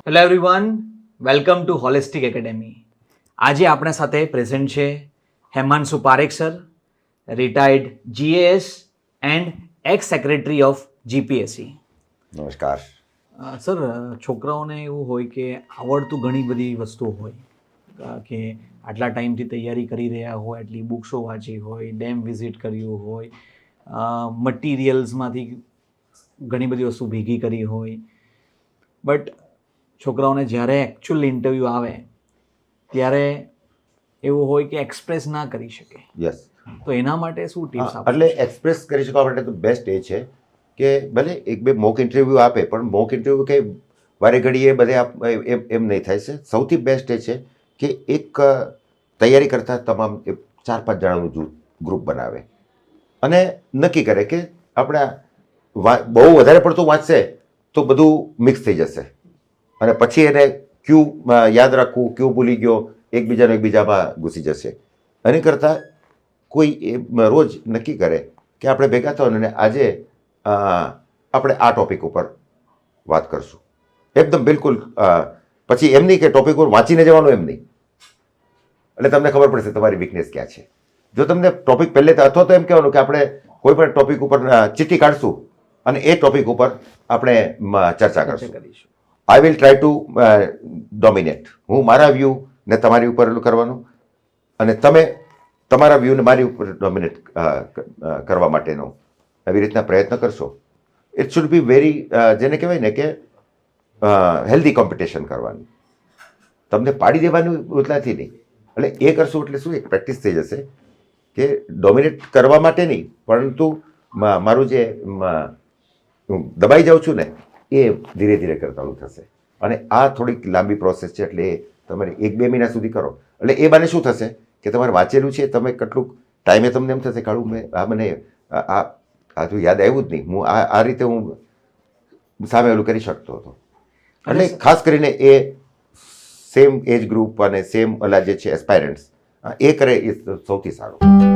Hello everyone, welcome to holistic academy. આજે આપણા સાથે પ્રેઝન્ટ છે Hemanshu Parekh sir, retired GAS and x secretary of GPSC. નમસ્કાર. સર, છોકરાઓને એવું હોય કે આવડતું ઘણી બધી વસ્તુઓ હોય કે આટલા ટાઈમથી તૈયારી કરી રહ્યા હોય, એટલી બુક્સો વાંચી હોય, ડેમ વિઝિટ કર્યું હોય, મટીરિયલ્સમાંથી ઘણી બધી વસ્તુ ભેગી કરી હોય, બટ છોકરાઓને જ્યારે એકચ્યુઅલ ઇન્ટરવ્યૂ આવે ત્યારે એવું હોય કે એક્સપ્રેસ ના કરી શકે. યસ. તો એના માટે શું ટિપ્સ આપો? એટલે એક્સપ્રેસ કરી શકવા માટે તો બેસ્ટ એ છે કે ભલે એક બે મોક ઇન્ટરવ્યૂ આપે, પણ મોક ઇન્ટરવ્યૂ કંઈ વારે ઘડીએ બધે એમ નહીં થાય છે. સૌથી બેસ્ટ એ છે કે એક તૈયારી કરતા તમામ 4-5 જણાનું ગ્રુપ બનાવે અને નક્કી કરે કે આપણે બહુ વધારે પડતું વાંચશે તો બધું મિક્સ થઈ જશે અને પછી એને ક્યુ યાદ રાખવું, ક્યુ ભૂલી ગયો, એકબીજામાં ઘૂસી જશે. એની કરતાં કોઈ રોજ નક્કી કરે કે આપણે ભેગા થવાનું અને આજે આપણે આ ટોપિક ઉપર વાત કરશું. એકદમ બિલકુલ. પછી એમ નહીં કે ટોપિક ઉપર વાંચીને જવાનું, એમ નહીં. એટલે તમને ખબર પડશે તમારી વીકનેસ ક્યાં છે. જો તમને ટોપિક પહેલે અથવા તો એમ કહેવાનું કે આપણે કોઈ પણ ટોપિક ઉપર ચિઠ્ઠી કાઢશું અને એ ટોપિક ઉપર આપણે ચર્ચા કરશું. I will try to dominate. હું મારા વ્યૂને તમારી ઉપર કરવાનું અને તમે તમારા વ્યૂને મારી ઉપર ડોમિનેટ કરવા માટેનો એવી રીતના પ્રયત્ન કરશો. ઇટ શુડ બી વેરી, જેને કહેવાય ને કે હેલ્ધી કોમ્પિટિશન કરવાની. તમને પાડી દેવાનું એટલાથી નહીં. એટલે એ કરશું એટલે શું, એક પ્રેક્ટિસ થઈ જશે કે ડોમિનેટ કરવા માટે નહીં, પરંતુ મારું જે હું દબાઈ જાઉં છું ને એ ધીરે ધીરે કરતાનું થશે. અને આ થોડીક લાંબી પ્રોસેસ છે, એટલે એ તમારે 1-2 મહિના સુધી કરો. એટલે એ બાને શું થશે કે તમારે વાંચેલું છે, તમે કેટલુંક ટાઈમે તમને એમ થશે કાળું મને આ તો યાદ આવ્યું જ નહીં, હું આ રીતે હું સામે ઓલું કરી શકતો હતો. એટલે ખાસ કરીને એ સેમ એજ ગ્રુપ અને સેમ ઓલા જે છે એસ્પાયરન્ટ્સ એ કરે એ સૌથી સારું.